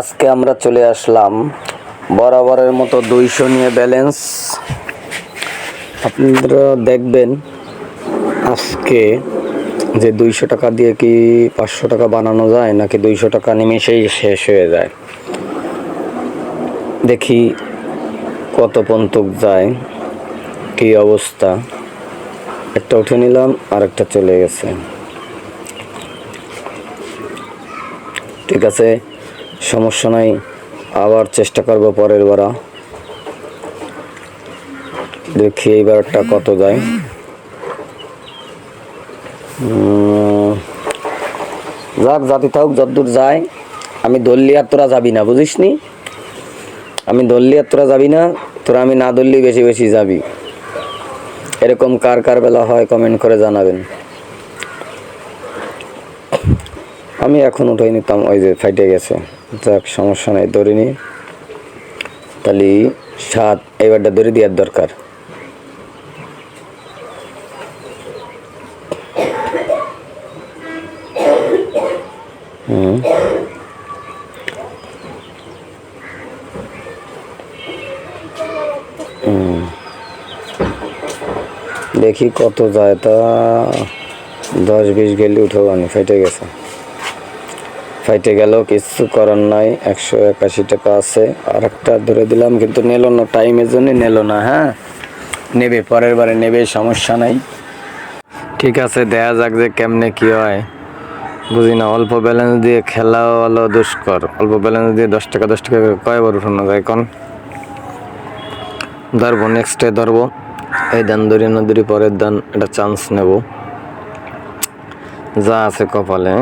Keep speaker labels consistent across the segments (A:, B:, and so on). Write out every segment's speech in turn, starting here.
A: আজকে আমরা চলে আসলাম বরাবরের মতো 200 নিয়ে ব্যালেন্স। আপনারা দেখবেন আজকে যে 200 টাকা দিয়ে কি 500 টাকা বানানো যায় নাকি 200 টাকা নিমেষেই শেষ হয়ে যায়। দেখি কত পর্যন্ত যায়, কি অবস্থা। একটা উঠে নিলাম আর একটা চলে গেছে। ঠিক আছে, সমস্যা নাই, আবার চেষ্টা করবো পরের বার। দেখি এইবারটা কত যায়। যাক, জাতি থাকুক যতদূর যায়। আমি ধরলি আর তোরা যাবি না, বুঝিস নি? আমি ধরলি আর তোরা যাবি না, তোরা আমি না ধরলি বেশি বেশি যাবি। এরকম কার কার বেলা হয় কমেন্ট করে জানাবেন। আমি এখন উঠাই নিতাম, ওই যে ফাইটে গেছে। যাক, সমস্যা নাই, ধরিনি। তাহলে 7 এবারটা ধরে দেওয়ার দরকার। দেখি কত যায়, তা 10-20 গেলে উঠেও আনি। ফাইটে গেছে, ফাইটে গেল, কিছু করার নাই। 181 টাকা আছে। আর একটা ধরে দিলাম, কিন্তু নিল না, টাইমের জন্য নিল না। হ্যাঁ, নেবে, পরের বারে নেবে, সমস্যা নাই। ঠিক আছে, দেখা যাক যে কেমনে কি হয়। বুঝি না, অল্প ব্যালেন্স দিয়ে খেলাও হলো দুষ্কর। অল্প ব্যালেন্স দিয়ে 10 টাকা 10 টাকা কয়বার উঠানো যায় এখন। ধরবো, নেক্সটে ধরবো। এই দান ধরি না ধরি, পরের দান একটা চান্স নেব, যা আছে কপালে।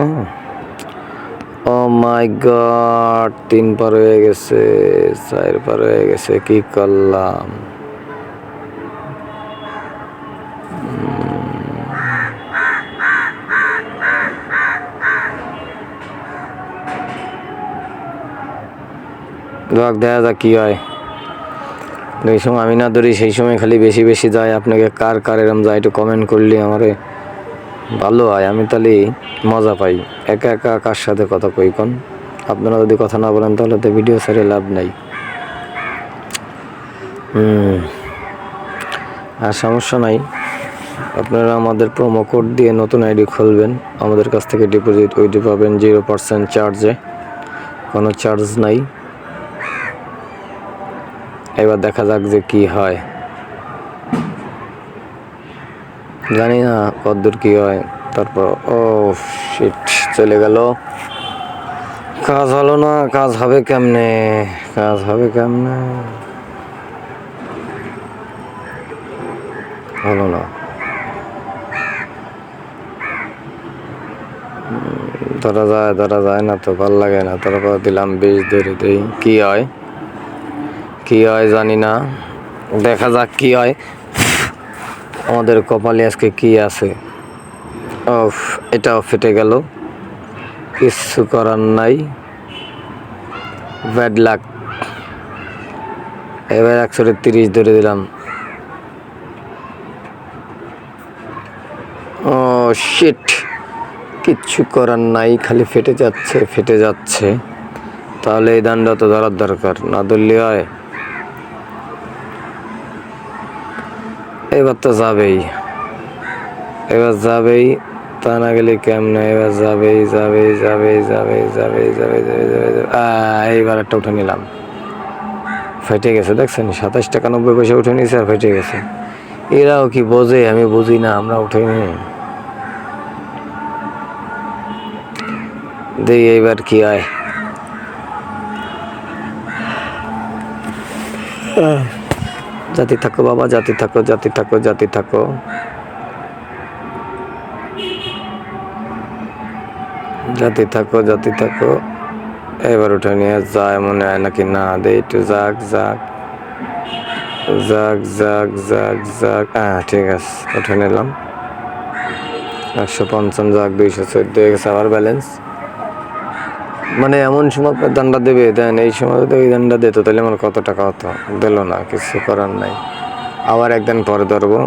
A: ও মাই গড, 3 পার হয়ে গেছে, 4 পার হয়ে গেছে। কি করলাম? দেখা যাক কি হয়। এই সময় আমি না ধরি, সেই সময় খালি বেশি বেশি যায়। আপনাকে কার কার এরম যায় একটু কমেন্ট করলে আমারে ভালো হয়, আমি তাহলে মজা পাই। একা একা কার সাথে কথা কই কোন? আপনারা যদি কথা না বলেন তাহলে তো ভিডিও ছেড়ে লাভ নাই। আর সমস্যা নাই, আপনারা আমাদের প্রোমো কোড দিয়ে নতুন আইডি খুলবেন। আমাদের কাছ থেকে ডিপোজিট উইথড্র পাবেন 0% চার্জে, কোনো চার্জ নাই। এবার দেখা যাক যে কি হয়। জানি না কতদূর কি হয়। তারপর ও শিট, চলে গেল। কাজ হলো না। কাজ হবে কেমনে? কাজ হবে কেমনে? হলো না। ধরা যায় না তো, ভাল লাগে না। তারপর দিলাম 20 ধরে দিই, কি হয় কি হয় জানি না। দেখা যাক কি হয়। আমাদের কপালে আজকে কি আছে। এটাও ফেটে গেল, কিছু করার নাই, ব্যাড লাক। এবার 130 ধরে দিলাম। ও শিট, কিচ্ছু করার নাই, খালি ফেটে যাচ্ছে ফেটে যাচ্ছে। তাহলে এই দানটা তো ধরার দরকার, না ধরলে হয়? এবার তো যাবেই, এবার যাবেই, তা না গেলে কেমনে? এবার যাবেই যাবেই যাবেই যাবেই যাবেই যাবেই যাবে যাবে। এইবার একটা উঠে নিলাম, ফেটে গেছে। দেখছেন, 27 টাকা 90 পয়সা উঠে নিয়েছে আর ফেটে গেছে। এরাও কি বোঝে? আমি বুঝি না। আমরা উঠে নি দেই, এইবার কি হয়। জাতি থাকো বাবা, জাতি থাকো, জাতি থাকো, জাতি থাকো, জাতি থাকো, জাতি থাকো। এবার উঠে নিয়ে যায় মনে হয় নাকি না, দে একটু যাক যাক যাক যাক যাক যাক। ঠিক আছে, উঠে নিলাম। 155 যাক, 214 হয়ে গেছে আমার ব্যালেন্স। মানে এমন সময় আপনার দান্ডা দেবে, দেন এই সময় যদি ওই দান্ডা দিত তাহলে আমার কত টাকা হতো। দিল না, কিছু করার নাই। আবার একদিন পরে ধরবো।